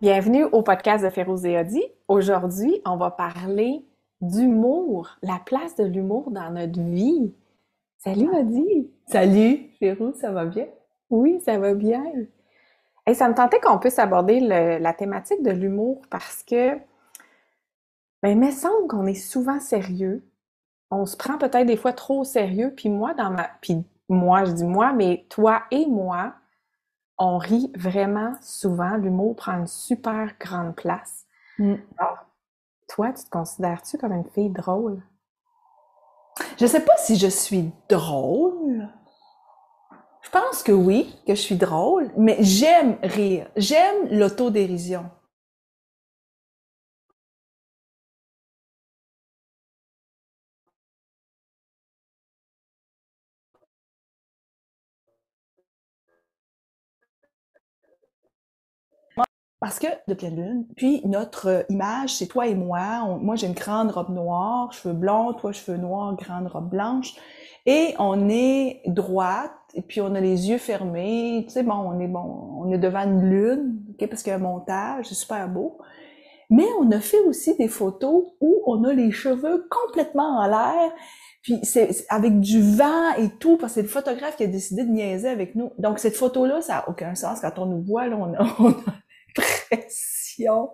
Bienvenue au podcast de Férouz et Odi. Aujourd'hui, on va parler d'humour, la place de l'humour dans notre vie. Salut Odi! Salut, Férouz, ça va bien? Oui, ça va bien. Et ça me tentait qu'on puisse aborder la thématique de l'humour parce que, il me semble qu'on est souvent sérieux. On se prend peut-être des fois trop au sérieux. Puis moi, je dis moi, mais toi et moi, on rit vraiment souvent. L'humour prend une super grande place. Mm. Alors, toi, tu te considères-tu comme une fille drôle? Je sais pas si je suis drôle. Je pense que oui, que je suis drôle, mais j'aime rire. J'aime l'autodérision. Parce que de pleine lune, puis notre image, c'est toi et moi. Moi, j'ai une grande robe noire, cheveux blonds, toi, cheveux noirs, grande robe blanche. Et on est droite, et puis on a les yeux fermés. Tu sais, on est devant une lune, ok, parce qu'il y a un montage, c'est super beau. Mais on a fait aussi des photos où on a les cheveux complètement en l'air, puis c'est avec du vent et tout, parce que c'est le photographe qui a décidé de niaiser avec nous. Donc cette photo-là, ça a aucun sens. Quand on nous voit, là, on a l'impression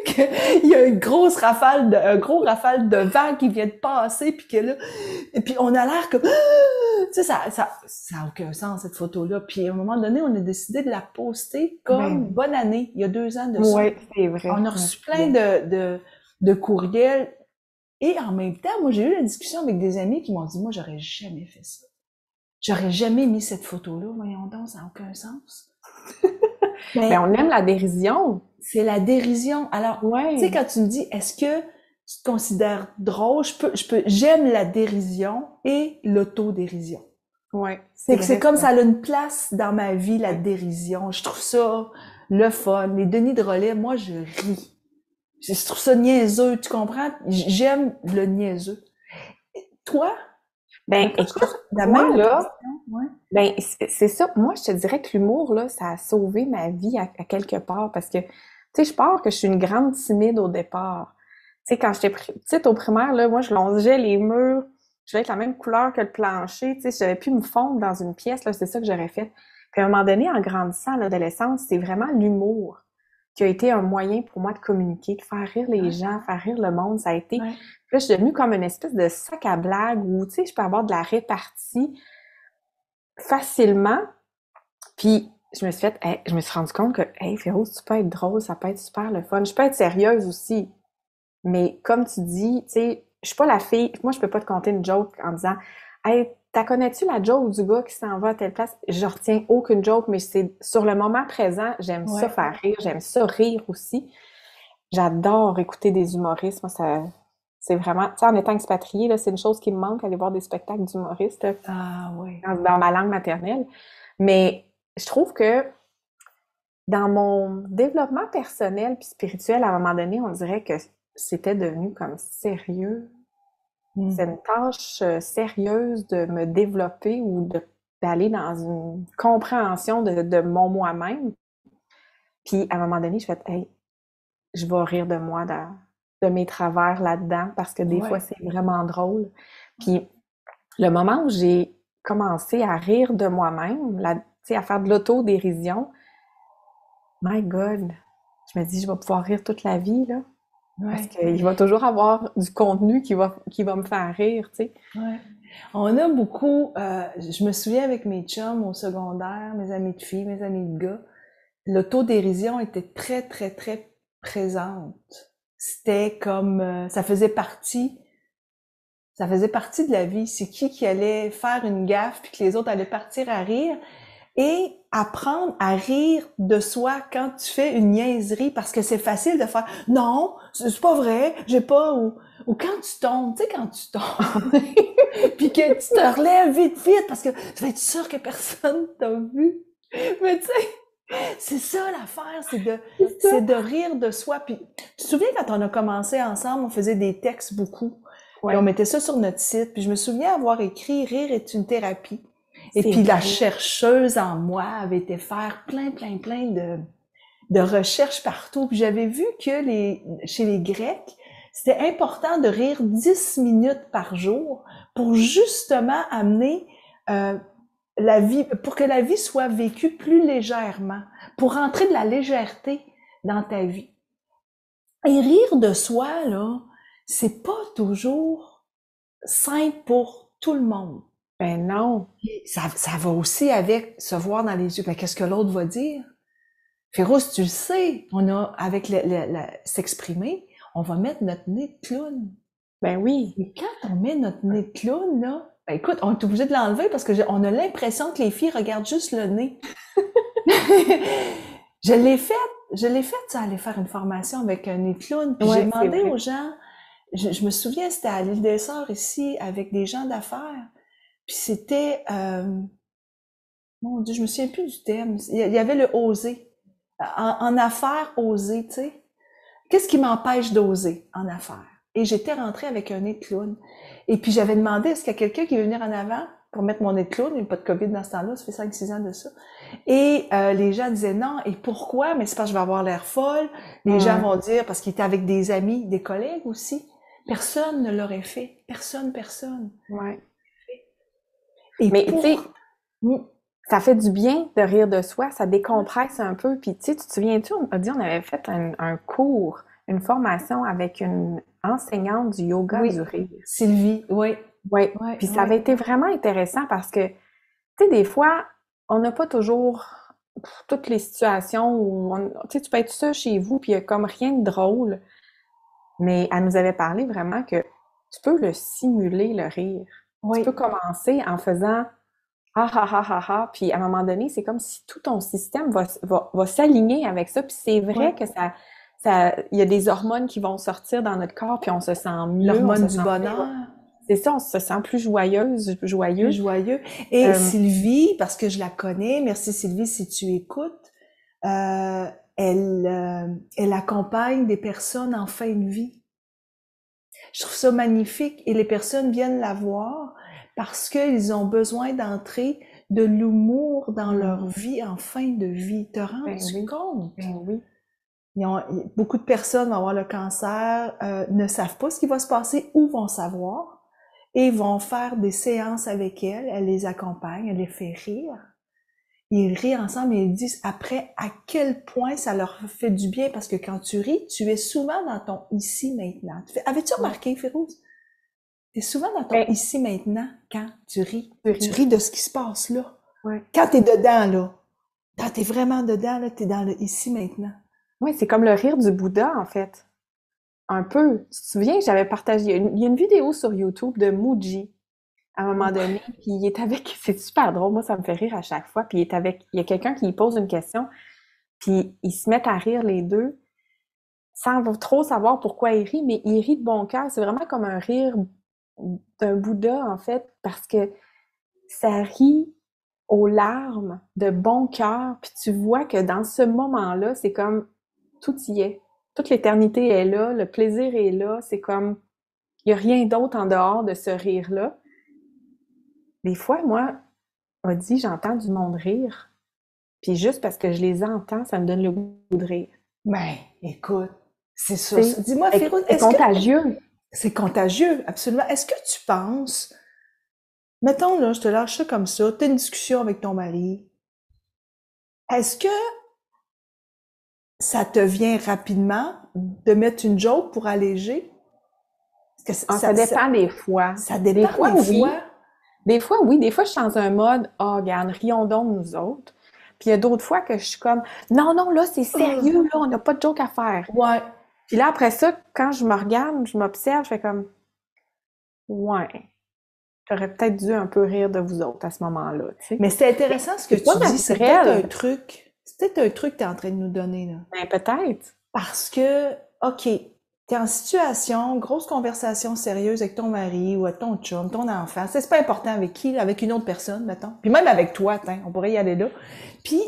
qu'il y a un gros rafale de vent qui vient de passer, puis que là, et puis on a l'air comme, tu sais, ça a aucun sens, cette photo-là. Puis à un moment donné, on a décidé de la poster comme Ben bonne année, il y a 2 ans de ça. oui, c'est vrai, On a je me reçu plein souviens. de courriels. Et en même temps, moi, j'ai eu la discussion avec des amis qui m'ont dit, moi, j'aurais jamais fait ça. J'aurais jamais mis cette photo-là. Voyons donc, ça n'a aucun sens. Ben, Mais on aime la dérision. c'est la dérision. Alors, tu sais, Ouais, quand tu me dis, est-ce que tu te considères drôle? J'aime la dérision et l'autodérision. ouais, c'est C'est vrai comme ça. ça a une place dans ma vie, la Ouais. dérision. Je trouve ça le fun. Les Denis de relais, moi, je ris. Je trouve ça niaiseux, tu comprends? J'aime le niaiseux. Toi, Ben, un peu écoute, la moi, même là, question, ouais. c'est ça. Moi, je te dirais que l'humour, là, ça a sauvé ma vie à quelque part parce que, tu sais, je pars que je suis une grande timide au départ. Tu sais, quand j'étais petite au primaire, là, moi, je longeais les murs, je voulais être la même couleur que le plancher, tu sais, si j'avais pu me fondre dans une pièce, là, c'est ça que j'aurais fait. Puis à un moment donné, en grandissant à l'adolescence, c'est vraiment l'humour qui a été un moyen pour moi de communiquer, de faire rire les Ouais, gens, faire rire le monde. Ça a été, ouais. puis là, je suis devenue comme une espèce de sac à blagues où, tu sais, je peux avoir de la répartie facilement. Puis je me suis fait, hey, je me suis rendu compte que, hey, Féroce, tu peux être drôle, ça peut être super le fun. Je peux être sérieuse aussi. Mais comme tu dis, tu sais, je suis pas la fille, moi, je peux pas te conter une joke en disant, hey, t'as connais-tu la joke du gars qui s'en va à telle place? Je retiens aucune joke, mais c'est sur le moment présent, j'aime ça Ouais. faire rire, j'aime ça rire aussi. J'adore écouter des humoristes. Moi, ça, c'est vraiment, tu sais, en étant expatriée, là, c'est une chose qui me manque, aller voir des spectacles d'humoristes, là, Ah, ouais. dans ma langue maternelle. Mais je trouve que dans mon développement personnel puis spirituel, à un moment donné, on dirait que c'était devenu comme sérieux. C'est Hmm. une tâche sérieuse de me développer ou d'aller dans une compréhension de mon moi-même. Puis à un moment donné, je fais, hey, je vais rire de moi, de mes travers là-dedans, parce que des fois, Ouais. c'est vraiment drôle. Puis le moment où j'ai commencé à rire de moi-même, tu sais, à faire de l'autodérision, my God, je me dis, je vais pouvoir rire toute la vie, là. Parce Ouais. qu'il va toujours avoir du contenu qui va me faire rire, tu sais. Ouais. On a beaucoup, je me souviens avec mes chums au secondaire, mes amis de filles, mes amis de gars, l'autodérision était très, très, très présente. C'était comme, ça faisait partie de la vie. C'est qui allait faire une gaffe puis que les autres allaient partir à rire. Et apprendre à rire de soi quand tu fais une niaiserie, parce que c'est facile de faire non, c'est pas vrai, j'ai pas, ou quand tu tombes, tu sais, quand tu tombes, puis que tu te relèves vite, vite, parce que tu vas être sûr que personne t'a vu. Mais tu sais, c'est ça l'affaire, C'est ça. c'est de rire de soi. Puis tu te souviens quand on a commencé ensemble, on faisait des textes beaucoup, puis on Ouais, mettait ça sur notre site, puis je me souviens avoir écrit Rire est une thérapie. Et c'est puis la vrai. chercheuse en moi avait été faire plein, plein, plein de recherches partout. Puis j'avais vu que chez les Grecs, c'était important de rire 10 minutes par jour pour justement amener la vie, pour que la vie soit vécue plus légèrement, pour rentrer de la légèreté dans ta vie. Et rire de soi, là, c'est pas toujours simple pour tout le monde. Ben non. Ça va aussi avec se voir dans les yeux. Ben, qu'est-ce que l'autre va dire? Féroce, tu le sais, on a, avec s'exprimer, on va mettre notre nez de clown. Ben oui. Et quand on met notre nez de clown, là, ben écoute, on est obligé de l'enlever parce que on a l'impression que les filles regardent juste le nez. Je l'ai fait, ça, aller faire une formation avec un nez de clown. Puis j'ai demandé aux gens, je me souviens, c'était à l'île des Sœurs ici, avec des gens d'affaires. Puis c'était, mon Dieu, je me souviens plus du thème. Il y avait le oser. En affaires, oser, tu sais. Qu'est-ce qui m'empêche d'oser en affaires? Et j'étais rentrée avec un nez de clown. Et puis j'avais demandé, est-ce qu'il y a quelqu'un qui veut venir en avant pour mettre mon nez de clown? Il n'y a pas de COVID dans ce temps-là, ça fait 5-6 ans de ça. Et les gens disaient non. Et pourquoi? Mais c'est parce que je vais avoir l'air folle. Les gens vont dire, parce qu'il était avec des amis, des collègues aussi. Personne ne l'aurait fait. Personne. Ouais. Et mais tu sais, ça fait du bien de rire de soi, ça décompresse un peu. Puis tu sais, tu te souviens-tu, on avait fait un cours, une formation avec une enseignante du yoga du rire. Sylvie, oui. Oui, puis ça avait été vraiment intéressant parce que, tu sais, des fois, on n'a pas toujours toutes les situations où, tu sais, tu peux être ça chez vous, puis il n'y a comme rien de drôle. Mais elle nous avait parlé vraiment que tu peux le simuler, le rire. Tu peux commencer en faisant ah ah ah ah ah, puis à un moment donné, c'est comme si tout ton système va s'aligner avec ça, puis c'est vrai que il y a des hormones qui vont sortir dans notre corps, puis on se sent mieux. L'hormone du bonheur. C'est ça, on se sent plus joyeux. Plus joyeux. Et Sylvie, parce que je la connais, merci Sylvie si tu écoutes, elle accompagne des personnes en fin de vie. Je trouve ça magnifique et les personnes viennent la voir parce qu'ils ont besoin d'entrer de l'humour dans leur vie en fin de vie. Te rends-tu compte? Oui. Beaucoup de personnes vont avoir le cancer, ne savent pas ce qui va se passer ou vont savoir et vont faire des séances avec elle les accompagne, elle les fait rire. Ils rient ensemble et ils disent après à quel point ça leur fait du bien parce que quand tu ris, tu es souvent dans ton ici maintenant. Avais-tu remarqué, Férouz? Tu es souvent dans ton ici maintenant quand tu ris. Tu ris de ce qui se passe là. Ouais. Quand tu es dedans là, quand tu es vraiment dedans là, tu es dans le ici maintenant. Oui, c'est comme le rire du Bouddha en fait. Un peu. Tu te souviens que j'avais partagé, il y a une vidéo sur YouTube de Muji à un moment donné, puis il est avec, c'est super drôle, moi ça me fait rire à chaque fois, puis il y a quelqu'un qui lui pose une question, puis ils se mettent à rire les deux, sans trop savoir pourquoi il rit, mais il rit de bon cœur, c'est vraiment comme un rire d'un Bouddha en fait, parce que ça rit aux larmes, de bon cœur, puis tu vois que dans ce moment-là, c'est comme, tout y est. Toute l'éternité est là, le plaisir est là, c'est comme, il n'y a rien d'autre en dehors de ce rire-là. Des fois, moi, on dit, j'entends du monde rire, puis juste parce que je les entends, ça me donne le goût de rire. Ben, écoute, c'est ça. Dis-moi, Férouz, c'est contagieux. C'est contagieux, absolument. Est-ce que tu penses, mettons là, je te lâche ça comme ça, tu as une discussion avec ton mari, est-ce que ça te vient rapidement de mettre une joke pour alléger? Ça dépend des fois. Ça dépend des fois. Des fois, oui. Des fois, je suis dans un mode, regarde, rions donc nous autres. Puis il y a d'autres fois que je suis comme, non, là, c'est sérieux, là, on n'a pas de joke à faire. Ouais. Puis là, après ça, quand je me regarde, je m'observe, je fais comme, ouais, j'aurais peut-être dû un peu rire de vous autres à ce moment-là, tu sais. Mais c'est intéressant ce que tu dis, c'est peut-être un truc. C'est peut-être un truc que tu es en train de nous donner, là. Ben, peut-être. Parce que, OK, t'es en situation, grosse conversation sérieuse avec ton mari ou avec ton chum, ton enfant. C'est pas important avec qui, avec une autre personne, mettons. Puis même avec toi, on pourrait y aller là. Puis,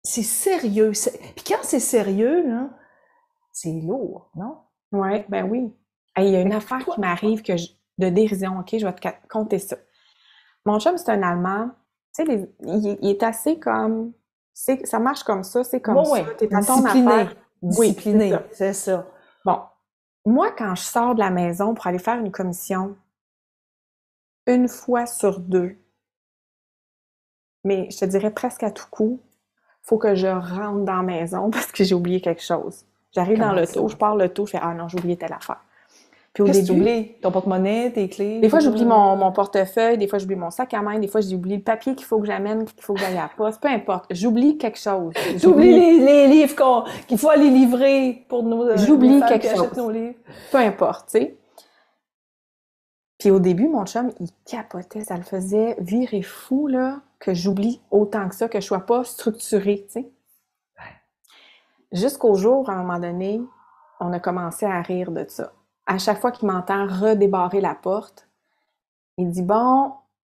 c'est sérieux. Puis quand c'est sérieux, là, c'est lourd, non? Ouais, ben oui. Il y a une affaire qui m'arrive de dérision, OK? Je vais te compter ça. Mon chum, c'est un Allemand. Tu sais, il est assez comme Ça marche comme ça, c'est comme Oui, ça, oui. t'es à ton Discipliné. affaire. Oui, c'est Discipliné, ça. c'est ça. Bon, moi, quand je sors de la maison pour aller faire une commission, une fois sur deux, mais je te dirais presque à tout coup, faut que je rentre dans la maison parce que j'ai oublié quelque chose. J'arrive dans Comment ça? l'auto, je pars l'auto, je fais ah non, j'ai oublié telle affaire. Puis au Qu'est-ce que tu début, oublies? Ton porte-monnaie, tes clés, des je fois sais j'oublie pas. mon portefeuille, des fois j'oublie mon sac à main, des fois j'ai oublié le papier qu'il faut que j'amène, qu'il faut que j'aille à la poste, peu importe. J'oublie quelque chose. T'oublies les livres qu'il faut aller livrer pour les J'oublie femmes quelque qui achètent chose. nos livres. Peu importe, tu sais. Puis au début, mon chum, il capotait, ça le faisait virer fou, là, que j'oublie autant que ça, que je sois pas structurée, tu sais. Jusqu'au jour, à un moment donné, on a commencé à rire de ça. À chaque fois qu'il m'entend redébarrer la porte, il dit « Bon,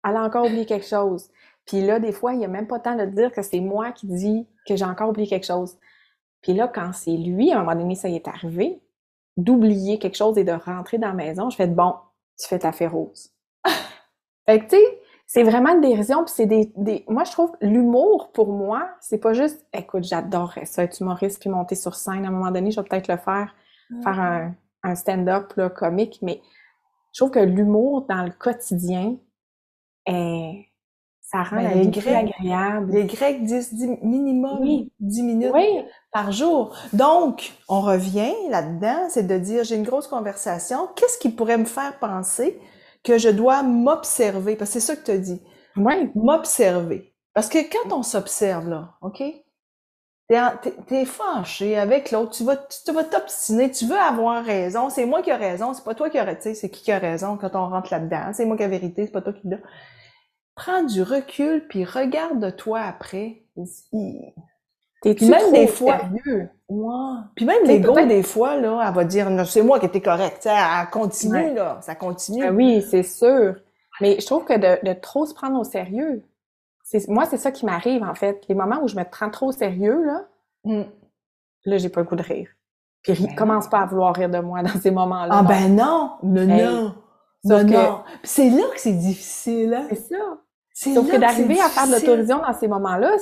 elle a encore oublié quelque chose. » Puis là, des fois, il n'y a même pas le temps de dire que c'est moi qui dis que j'ai encore oublié quelque chose. Puis là, quand c'est lui, à un moment donné, ça y est arrivé, d'oublier quelque chose et de rentrer dans la maison, je fais « Bon, tu fais ta fée rose. » Fait que, tu sais, c'est vraiment une dérision, puis c'est moi, je trouve que l'humour, pour moi, c'est pas juste « Écoute, j'adorerais ça, être humoriste puis monter sur scène. À un moment donné, je vais peut-être le faire un stand-up là, comique. » Mais je trouve que l'humour, dans le quotidien, ça rend la vie plus agréable. Les Grecs disent minimum 10 minutes par jour. Donc, on revient là-dedans, c'est de dire, j'ai une grosse conversation, qu'est-ce qui pourrait me faire penser que je dois m'observer? Parce que c'est ça que tu as dit. Oui. M'observer. Parce que quand on s'observe, là, OK? T'es fâché avec l'autre, tu vas t'obstiner, tu veux avoir raison, c'est moi qui ai raison, c'est pas toi qui as raison, tu sais, c'est qui a raison quand on rentre là-dedans, c'est moi qui ai vérité, c'est pas toi qui l'as. Prends du recul, puis regarde-toi après. T'es-tu même trop des fois, sérieux? ouais. Puis même l'ego, des fois, là, elle va dire, non, c'est moi qui étais correct. Elle continue, là, ça continue. Oui, c'est sûr. Mais je trouve que de trop se prendre au sérieux, moi, c'est ça qui m'arrive, en fait. Les moments où je me prends trop au sérieux, là, là, j'ai pas le goût de rire. Puis commence pas à vouloir rire de moi dans ces moments-là. Ah ben non, non. C'est là que c'est difficile, hein? C'est ça. Sauf que d'arriver à faire de l'autodérision dans ces moments-là,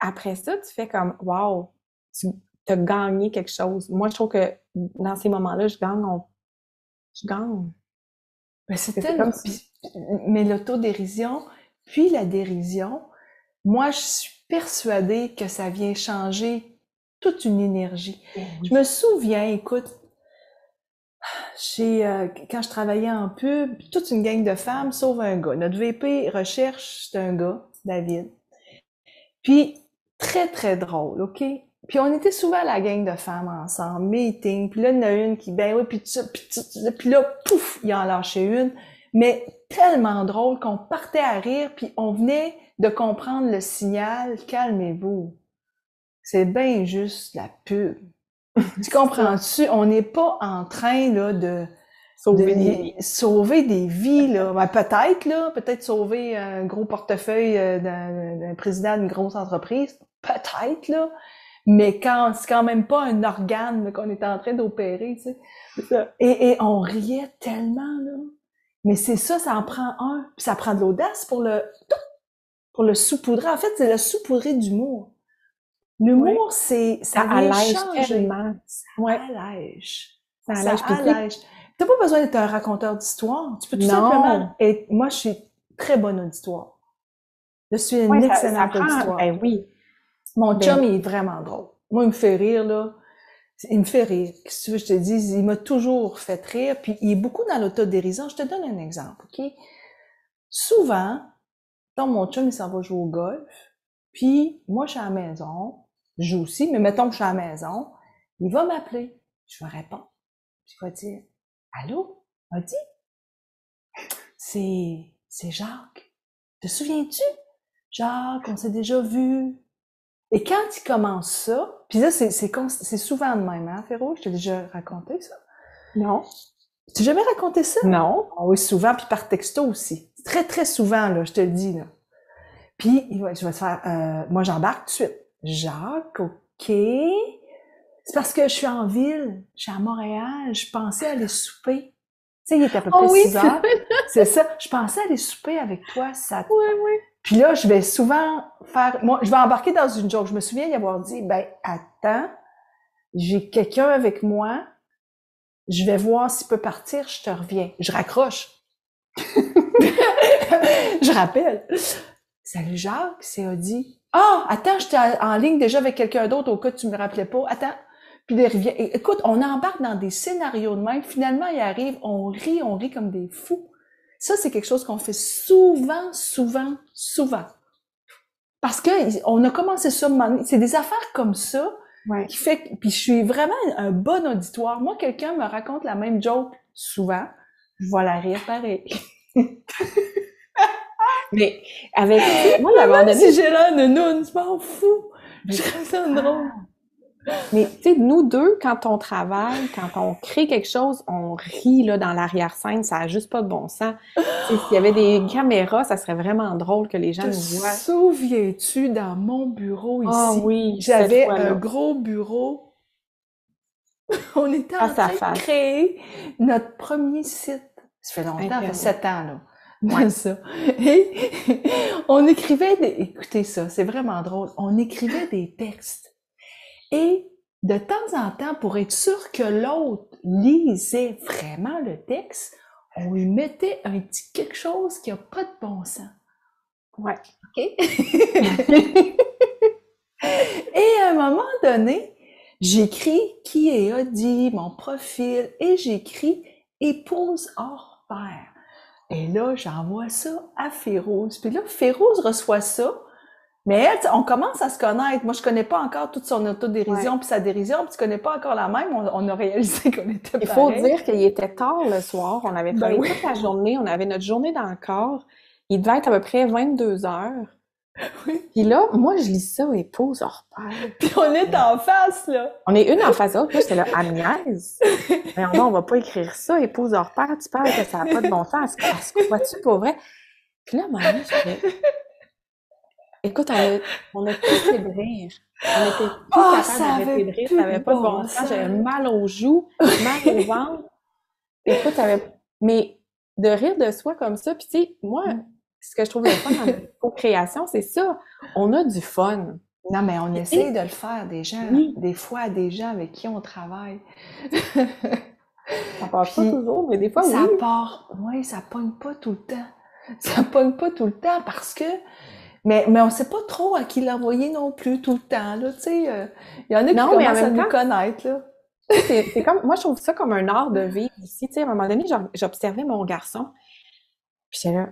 après ça, tu fais comme, wow, tu as gagné quelque chose. Moi, je trouve que dans ces moments-là, je gagne. Ben, c'est tellement... Mais l'autodérision, puis la dérision, moi, je suis persuadée que ça vient changer toute une énergie. Je me souviens, écoute, quand je travaillais en pub, toute une gang de femmes, sauf un gars. Notre VP recherche, c'est un gars, David. Puis, très, très drôle, OK? Puis, on était souvent la gang de femmes ensemble, meeting. Puis là, il y en a une qui, ben oui, puis là, pouf, il en lâchait une. Mais tellement drôle qu'on partait à rire, puis on venait de comprendre le signal, calmez-vous. C'est bien juste la pub. Tu comprends-tu? On n'est pas en train, là, de sauver des vies, là. Ben, peut-être sauver un gros portefeuille d'un président d'une grosse entreprise. Peut-être, là. Mais c'est quand même pas un organe qu'on est en train d'opérer, tu sais. Et on riait tellement, là. Mais c'est ça, ça en prend un. Puis ça prend de l'audace pour le saupoudrer. En fait, c'est le saupoudrer d'humour. L'humour, ça allège tellement. Ça allège. Ça allège. T'as pas besoin d'être un raconteur d'histoire. Tu peux tout simplement être... Moi, je suis très bonne auditoire. Je suis une excellente auditoire. Ben oui. Mon chum, il est vraiment drôle. Moi, il me fait rire, là. Il me fait rire. Qu'est-ce que tu veux que je te dise? Il m'a toujours fait rire. Puis, il est beaucoup dans l'autodérision. Je te donne un exemple, OK? Souvent, quand mon chum, il s'en va jouer au golf, puis moi, je suis à la maison, je joue aussi, mais mettons que je suis à la maison, il va m'appeler. Je vais répondre. Je vais dire, allô? Il m'a dit, c'est Jacques. Te souviens-tu? Jacques, on s'est déjà vu. Et quand il commence ça, puis là, c'est souvent de même, hein, Féro? Je t'ai déjà raconté ça? Non. Tu n'as jamais raconté ça? Non. Ah oui, souvent, puis par texto aussi. Très, très souvent, là, je te le dis, là. Puis, je vais te faire, moi, j'embarque tout de suite. Jacques, OK. C'est parce que je suis en ville, je suis à Montréal, je pensais aller souper. Tu sais, il est à peu près 6 heures. C'est ça. Je pensais aller souper avec toi. Oui. Puis là, je vais souvent moi, je vais embarquer dans une joke. Je me souviens y avoir dit, ben, attends, j'ai quelqu'un avec moi, je vais voir s'il peut partir, je te reviens. Je raccroche. Je rappelle. Salut Jacques, c'est Audi. Ah, attends, j'étais en ligne déjà avec quelqu'un d'autre au cas où tu me rappelais pas. Attends. Puis il revient. Écoute, on embarque dans des scénarios de même. Finalement, il arrive, on rit comme des fous. Ça, c'est quelque chose qu'on fait souvent. Parce que on a commencé ça, c'est des affaires comme ça qui fait, puis je suis vraiment un bon auditoire. Moi, quelqu'un me raconte la même joke souvent, je vais la rire pareil. Mais avec, moi, j'avais même si j'ai l'air de nounoun, je m'en fous. Je trouve ça drôle. Mais tu sais, nous deux, quand on travaille, quand on crée quelque chose, on rit là dans l'arrière-scène, ça a juste pas de bon sens. S'il y avait des caméras, ça serait vraiment drôle que les gens nous voient. Te souviens-tu dans mon bureau ici? Ah oui, j'avais un gros bureau. On était en train de créer notre premier site. Ça fait longtemps, ça fait 7 ans là. Ouais. Ça. Et on écrivait écoutez ça, c'est vraiment drôle. On écrivait des textes. Et de temps en temps, pour être sûr que l'autre lisait vraiment le texte, on lui mettait un petit quelque chose qui a pas de bon sens. Ouais. OK? Et à un moment donné, j'écris qui est Audi, mon profil, et j'écris épouse hors pair. Et là, j'envoie ça à Férouz. Puis là, Férouz reçoit ça. Mais elle, on commence à se connaître. Moi, je connais pas encore toute son autodérision puis sa dérision, puis tu connais pas encore la même. On a réalisé qu'on était pareil. Il faut dire qu'il était tard le soir. On avait travaillé toute la journée. On avait notre journée dans le corps. Il devait être à peu près 22 heures. Oui. Puis là, moi, je lis ça, épouse hors pair. Puis on est en face, là. On est une en face de l'autre. Puis j'étais là, Agnès. Mais on va pas écrire ça, épouse hors pair. Tu parles que ça n'a pas de bon sens. Est-ce que vois-tu pour vrai? Puis là, maman, je fais... Écoute, on a tous de rire. On était plus capables d'arrêter de rire. Ça n'avait pas de bon sens. J'avais mal aux joues, mal au ventre. Écoute, mais de rire de soi comme ça, puis tu sais, moi, ce que je trouve le fun dans notre co-création, c'est ça. On a du fun. Non, mais on essaie de le faire des gens, des fois à des gens avec qui on travaille. Ça passe pas toujours, mais des fois, ça part. Oui, ça pogne pas tout le temps. Ça pogne pas tout le temps parce que mais on sait pas trop à qui l'envoyer non plus tout le temps, là, tu sais. Il y en a qui commencent à nous connaître, là. C'est comme, moi, je trouve ça comme un art de vivre ici, tu sais. À un moment donné, j'observais mon garçon, puis j'étais là,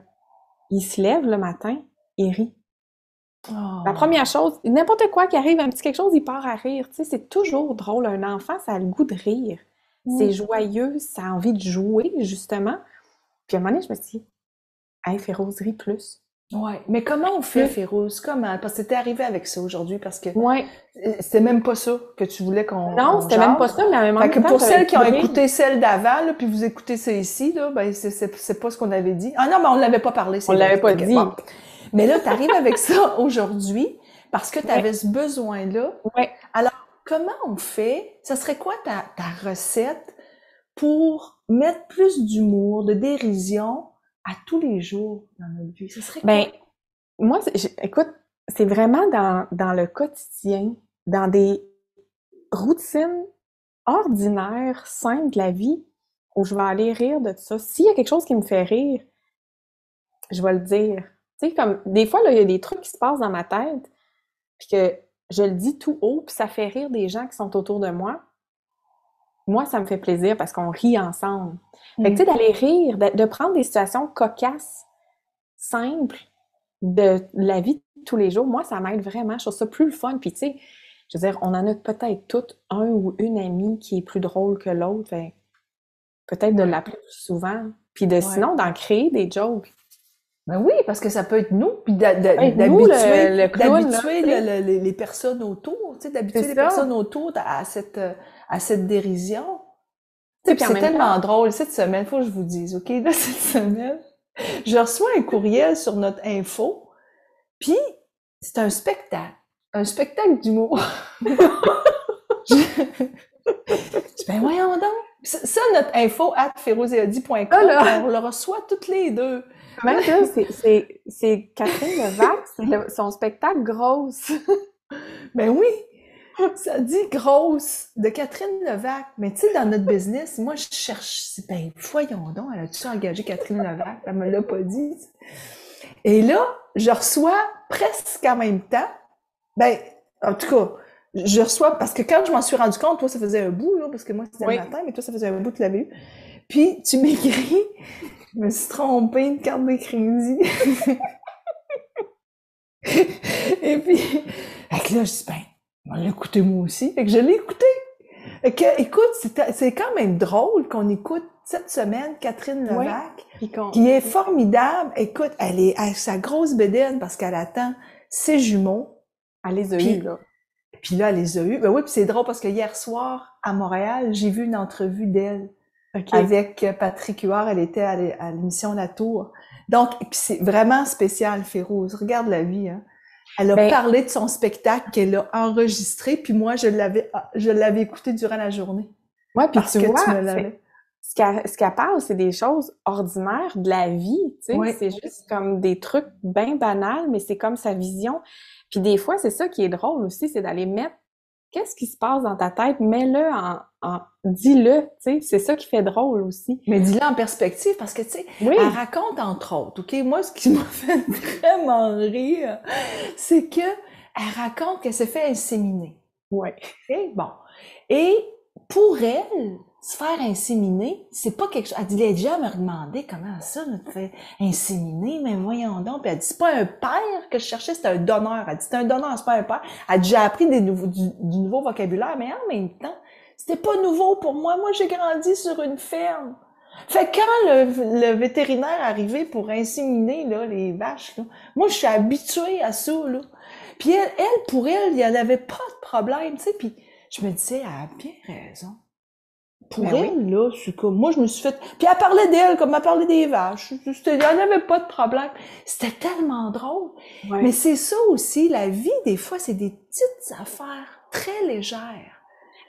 il se lève le matin, il rit. Oh. La première chose, n'importe quoi qui arrive, un petit quelque chose, il part à rire, tu sais. C'est toujours drôle. Un enfant, ça a le goût de rire. C'est joyeux, ça a envie de jouer, justement. Puis à un moment donné, je me suis dit, hey, Férouz, ris plus. Ouais, mais comment on fait, Férouz? Comment? Parce que t'es arrivé avec ça aujourd'hui, parce que c'était même pas ça que tu voulais qu'on Non, c'était même pas ça, mais en même temps... Pour celles qui ont écouté celle d'avant, là, puis vous écoutez ça ici, là, ben c'est pas ce qu'on avait dit. Ah non, mais on l'avait pas parlé. On l'avait pas dit. Bon. Mais là, t'arrives avec ça aujourd'hui, parce que t'avais ce besoin-là. Ouais. Alors, comment on fait? Ça serait quoi ta recette pour mettre plus d'humour, de dérision à tous les jours dans notre vie? Ce serait quoi? Ben, moi, écoute, c'est vraiment dans le quotidien, dans des routines ordinaires, simples de la vie, où je vais aller rire de ça. S'il y a quelque chose qui me fait rire, je vais le dire. Tu sais, comme, des fois, là, il y a des trucs qui se passent dans ma tête, puis que je le dis tout haut, puis ça fait rire des gens qui sont autour de moi. Moi, ça me fait plaisir parce qu'on rit ensemble. Fait que, tu sais, d'aller rire, de prendre des situations cocasses, simples, de la vie de tous les jours, moi, ça m'aide vraiment. Je trouve ça plus le fun. Puis, tu sais, je veux dire, on en a peut-être toutes un ou une amie qui est plus drôle que l'autre. Fait, peut-être de l'appeler plus souvent. Puis sinon, d'en créer des jokes. Ben oui, parce que ça peut être nous, puis d'habituer les personnes autour, tu sais, d'habituer les personnes autour à cette dérision. C'est tellement drôle. Cette semaine, faut que je vous dise, OK, là, cette semaine, je reçois un courriel sur notre info, puis c'est un spectacle d'humour. Ben voyons donc, Ça, notre info @ferozeadi.com, Ah, là. on le reçoit toutes les deux. Même là, c'est Catherine Levac, son spectacle Grosse. Ben oui, ça dit grosse de Catherine Levac. Mais tu sais, dans notre business, moi, je cherche, ben voyons donc, elle a-tu engagé Catherine Levac? Elle me l'a pas dit. Et là, je reçois presque en même temps, ben, en tout cas, je reçois, parce que quand je m'en suis rendu compte, toi, ça faisait un bout, là, parce que moi, c'était Oui. le matin, mais toi, ça faisait un bout que tu l'avais eu. Puis, tu m'écris, je me suis trompée de carte de crédit. Et puis, fait que là, je dis, ben, on l'a écouté moi aussi. Fait que je l'ai écouté. Fait que, écoute, c'est quand même drôle qu'on écoute cette semaine Catherine Oui. Levac, Puis qui est formidable. Écoute, elle est avec sa grosse bédaine parce qu'elle attend ses jumeaux. Elle les a Puis, eus, là. puis là, elle les a eus. Ben oui, puis c'est drôle parce que hier soir, à Montréal, j'ai vu une entrevue d'elle OK. avec Patrick Huard. Elle était à l'émission La Tour. Donc, puis c'est vraiment spécial, Férouz. Regarde la vie, hein. Elle a Ben, parlé de son spectacle qu'elle a enregistré, puis moi, je l'avais écouté durant la journée. ouais, puis Parce tu que vois, tu me l'avais. ce qu'elle parle, c'est des choses ordinaires de la vie, tu sais. Oui. C'est juste comme des trucs bien banals, mais c'est comme sa vision. Puis des fois, c'est ça qui est drôle aussi, c'est d'aller mettre qu'est-ce qui se passe dans ta tête, mets-le dis-le, tu sais. C'est ça qui fait drôle aussi. Mais dis-le en perspective, parce que, tu sais, Oui. elle raconte entre autres, OK? Moi, ce qui m'a fait vraiment rire, c'est que elle raconte qu'elle s'est fait inséminer. Ouais. OK? Bon. Et pour elle, se faire inséminer, c'est pas quelque chose. Elle dit, les gens me demandaient comment ça, me fait inséminer, mais voyons donc. Puis elle dit, c'est pas un père que je cherchais, c'est un donneur. Elle dit, c'est un donneur, c'est pas un père. Elle dit, j'ai appris du nouveau vocabulaire, mais en même temps, c'était pas nouveau pour moi. Moi, j'ai grandi sur une ferme. Fait que quand le vétérinaire arrivait pour inséminer, là, les vaches, là, moi, je suis habituée à ça, là. Puis elle, pour elle, il n'y en avait pas de problème, tu sais. Puis je me disais, elle a bien raison. Pour Ben elle, oui. là, c'est comme, moi, je me suis fait, puis elle parlait d'elle comme elle parlait des vaches. Il n'y en avait pas de problème. C'était tellement drôle. Ouais. Mais c'est ça aussi, la vie, des fois, c'est des petites affaires très légères.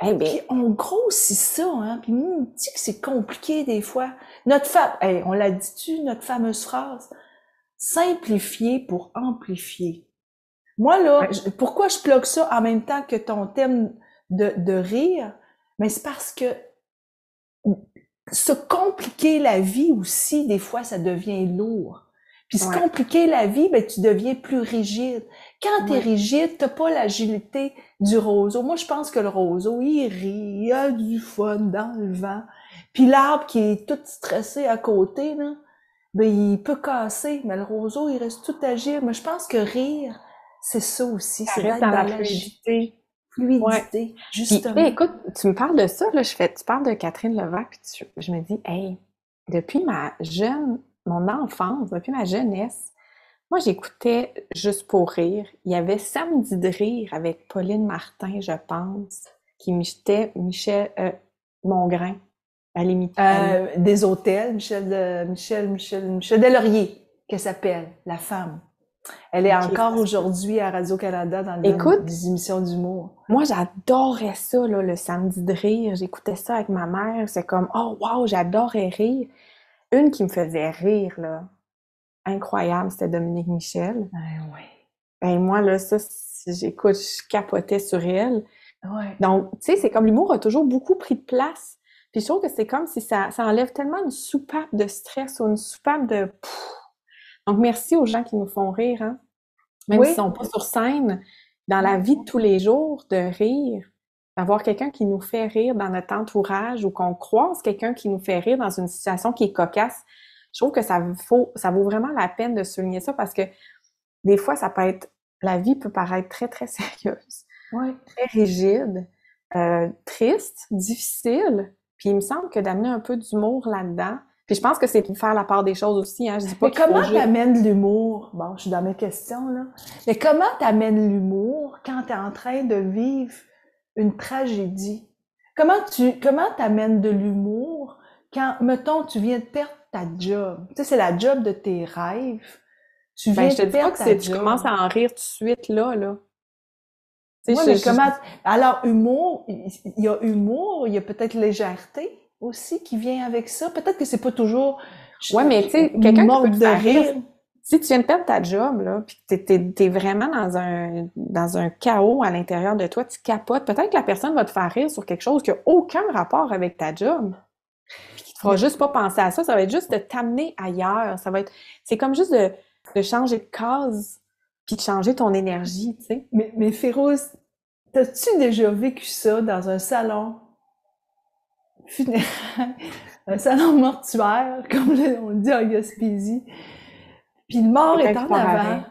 Eh ben, Puis on grossit ça, hein. Puis nous, on dit que c'est compliqué des fois. On l'a dit-tu, notre fameuse phrase, simplifier pour amplifier. Moi, là, ouais. pourquoi je plug ça en même temps que ton thème de rire? Mais c'est parce que se compliquer la vie aussi, des fois, ça devient lourd. Puis se Ouais. compliquer la vie, ben, tu deviens plus rigide. Quand t'es Ouais. rigide, t'as pas l'agilité du roseau. Moi, je pense que le roseau, il rit, il a du fun dans le vent. Puis l'arbre qui est tout stressé à côté, là, ben, il peut casser, mais le roseau, il reste tout agile. Mais je pense que rire, c'est ça aussi, Ça c'est reste d'être dans dans la la fluidité. Ouais. fluidité, Puis, justement. écoute, tu me parles de ça, là, tu parles de Catherine Levac, puis je me dis, hey, depuis mon enfance, depuis ma jeunesse, moi, j'écoutais Juste pour rire. Il y avait Samedi de rire avec Pauline Martin, je pense, qui imitait Mongrain. Elle imitait. Des hôtels, Michel Delaurier, qu'elle s'appelle, la femme. Elle est Ok, encore aujourd'hui à Radio-Canada écoute, des émissions d'humour. moi, j'adorais ça, là, le Samedi de rire. J'écoutais ça avec ma mère. C'est comme, oh, wow, j'adorais rire. Une qui me faisait rire, là, incroyable, c'était Dominique Michel. Ouais. Ben, moi, là, ça, j'écoute, je capotais sur elle. Ouais. Donc, tu sais, c'est comme l'humour a toujours beaucoup pris de place. Puis je trouve que c'est comme si ça enlève tellement une soupape de stress ou une soupape de... Donc, merci aux gens qui nous font rire, hein. Même s'ils Oui. sont pas sur scène, dans la vie de tous les jours, de rire, d'avoir quelqu'un qui nous fait rire dans notre entourage ou qu'on croise quelqu'un qui nous fait rire dans une situation qui est cocasse, je trouve que ça vaut vraiment la peine de souligner ça parce que des fois, la vie peut paraître très, très sérieuse, Ouais. très rigide, triste, difficile. Puis il me semble que d'amener un peu d'humour là-dedans, puis je pense que c'est pour faire la part des choses aussi, hein. Je dis pas Mais qu'il faut comment juste... t'amènes l'humour? Bon, je suis dans mes questions, là. Mais comment t'amènes l'humour quand t'es en train de vivre une tragédie? Comment t'amènes de l'humour quand, mettons, tu viens de perdre ta job? Tu sais, c'est la job de tes rêves. Tu Ben, viens je te de dis pas perdre que ta tu job. commences à en rire tout de suite, là. Tu Ouais, sais, mais comment... Alors, humour, il y a peut-être légèreté aussi qui vient avec ça. Peut-être que c'est pas toujours Ouais, mais tu sais, quelqu'un qui mort peut te de faire rire, rire. si tu viens de perdre ta job, là, puis que t'es vraiment dans un chaos à l'intérieur de toi, tu capotes, peut-être que la personne va te faire rire sur quelque chose qui n'a aucun rapport avec ta job, puis qui te fera Mais, juste pas penser à ça, ça va être juste de t'amener ailleurs, c'est comme juste de changer de case, puis de changer ton énergie, tu sais. mais Férouz, t'as-tu déjà vécu ça dans un salon funéraire, un salon mortuaire, comme on dit en Gaspésie, puis le mort Quelqu'un est qui en part avant. avec.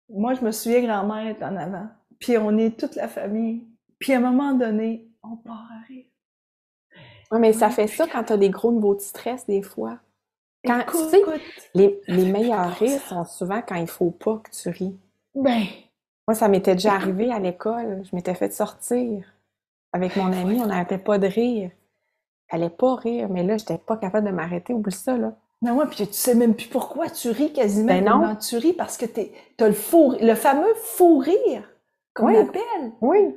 Moi, je me souviens, grand-mère est en avant. Puis on est toute la famille. Puis à un moment donné, on part à rire. Ouais, mais On ça est fait plus ça quand t'as capable. des gros niveaux de stress, des fois. Quand, tu sais, Écoute, ça les fait plus meilleurs drôle, rires ça. sont souvent quand il faut pas que tu ris. Ben, Moi, ça m'était déjà écoute, arrivé à l'école. Je m'étais fait sortir avec mon ben ami. On voyons. n'arrêtait pas de rire. Fallait pas rire, mais là, j'étais pas capable de m'arrêter. Oublie ça, là. Non, moi, puis tu sais même plus pourquoi tu ris quasiment Ben tellement non. tu ris parce que t'as le fameux fou rire qu'on Oui, appelle. oui.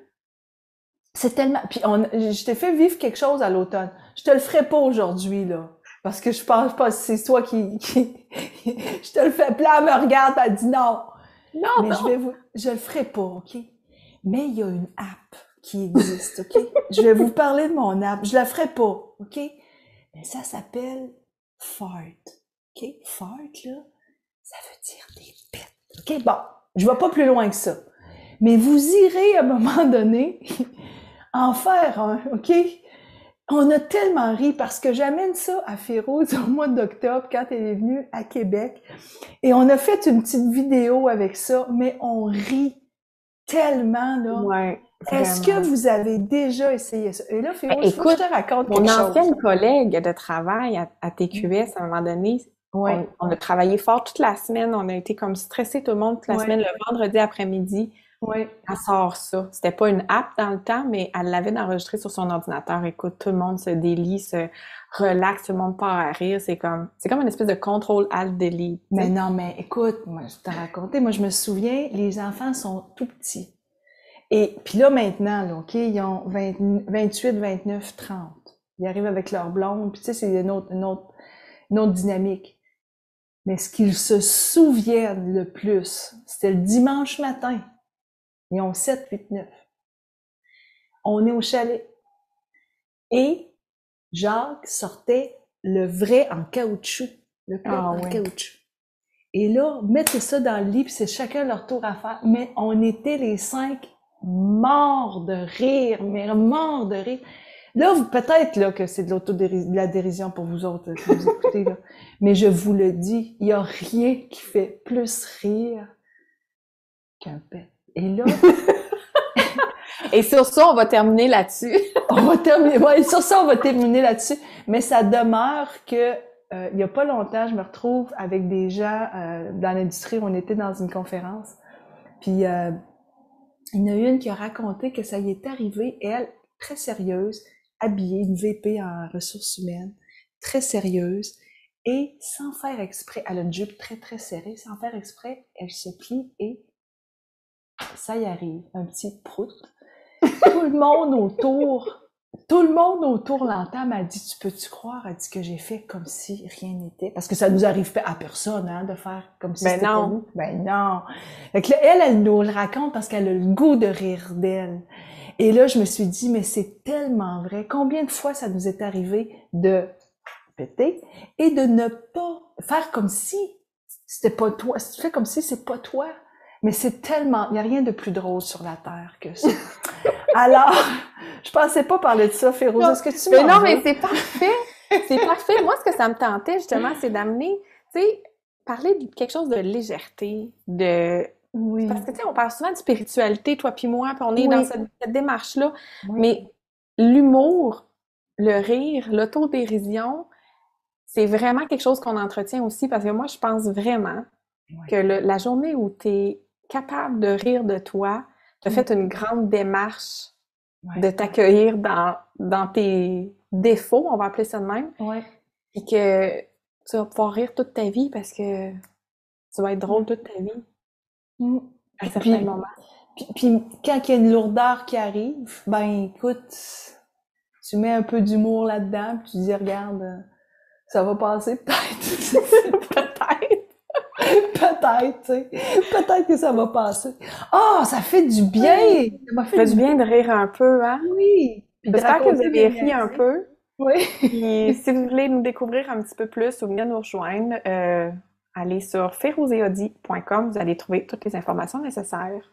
C'est tellement, puis je t'ai fait vivre quelque chose à l'automne. Je te le ferai pas aujourd'hui, là. Parce que je pense pas que c'est toi je te le fais, puis là, elle me regarde, elle dit non. Non, Mais non. je le ferai pas, OK? Mais il y a une app qui existe, OK? Je vais vous parler de mon app. Je la ferai pas, OK? Mais ça s'appelle Fart. OK? Fart, là, ça veut dire des pets. OK? Bon, je vais pas plus loin que ça. Mais vous irez à un moment donné en faire un, OK? On a tellement ri parce que j'amène ça à Férouz au mois d'octobre quand elle est venue à Québec. Et on a fait une petite vidéo avec ça, mais on rit tellement, là. Ouais, Est-ce que vraiment. vous avez déjà essayé ça? Et là, Ben, Férouz, il faut que je écoute, te raconte mon quelque chose. ancienne collègue de travail à TQS, à un moment donné, Oui, on a travaillé fort toute la semaine. On a été comme stressés tout le monde toute la oui, semaine. Le vendredi après-midi, oui. elle sort ça. C'était pas une app dans le temps, mais elle l'avait enregistré sur son ordinateur. Écoute, tout le monde se délie, se relaxe, tout le monde part à rire. C'est comme une espèce de contrôle alt delete, tu Mais sais. non, mais écoute, moi, je t'ai raconté, moi, je me souviens, les enfants sont tout petits. Et puis là, maintenant, là, OK, ils ont 20 28, 29, 30. Ils arrivent avec leur blonde, puis tu sais, c'est une autre dynamique. Mais ce qu'ils se souviennent le plus, c'était le dimanche matin. Ils ont 7, 8, 9. On est au chalet. Et Jacques sortait le vrai en caoutchouc, le pet Ah en ouais. caoutchouc. Et là, mettez ça dans le lit, puis c'est chacun leur tour à faire. Mais on était les 5 morts de rire, mais morts de rire. Là, peut-être là que c'est de la dérision pour vous autres qui vous écoutez, là. Mais je vous le dis, il y a rien qui fait plus rire qu'un pet. Et là, Et sur ça, on va terminer là-dessus. on va terminer, ouais, sur ça, on va terminer là-dessus. Mais ça demeure que, il y a pas longtemps, je me retrouve avec des gens dans l'industrie. On était dans une conférence. Puis, il y en a une qui a raconté que ça y est arrivé, elle, très sérieuse, habillée, une VP en ressources humaines, très sérieuse, et sans faire exprès, elle a une jupe très, très serrée, sans faire exprès, elle se plie et ça y arrive, un petit prout. Tout le monde autour, tout le monde autour l'entend, m'a dit, tu peux-tu croire? Elle dit que j'ai fait comme si rien n'était. Parce que ça nous arrive pas à personne, hein, de faire comme si Ben c'était pas non. nous. Ben non. Fait que là, elle nous le raconte parce qu'elle a le goût de rire d'elle. Et là, je me suis dit, mais c'est tellement vrai. Combien de fois ça nous est arrivé de péter et de ne pas faire comme si c'était pas toi. Tu fais comme si c'est pas toi. Mais c'est tellement, il y a rien de plus drôle sur la terre que ça. Alors, je pensais pas parler de ça, Férouz. Non, Est-ce que tu mais m'en non, mais veux? c'est parfait. C'est parfait. Moi, ce que ça me tentait, justement, c'est d'amener, tu sais, parler de quelque chose de légèreté, Oui, parce que, tu sais, on parle souvent de spiritualité, toi puis moi, puis on est dans oui, cette démarche-là, oui, mais l'humour, le rire, l'autodérision, c'est vraiment quelque chose qu'on entretient aussi, parce que moi, je pense vraiment oui, que la journée où tu es capable de rire de toi, tu as oui, fait une grande démarche oui, de t'accueillir dans tes défauts, on va appeler ça de même, oui. puis que tu vas pouvoir rire toute ta vie parce que tu vas être drôle toute ta vie Mm. à Puis, certains puis, moments. puis quand il y a une lourdeur qui arrive, ben écoute, tu mets un peu d'humour là-dedans, puis tu dis, regarde, ça va passer peut-être. Peut-être. Peut-être, tu sais. Peut-être que ça va passer. Ah, ça fait du bien! Oui. Ça m'a Ça fait fait du du bien de rire un peu, hein? oui! Puis de J'espère que vous raconter avez mes ri un niaiseries. peu. Oui. Puis si vous voulez nous découvrir un petit peu plus ou venir nous rejoindre, allez sur ferozeaudi.com, vous allez trouver toutes les informations nécessaires.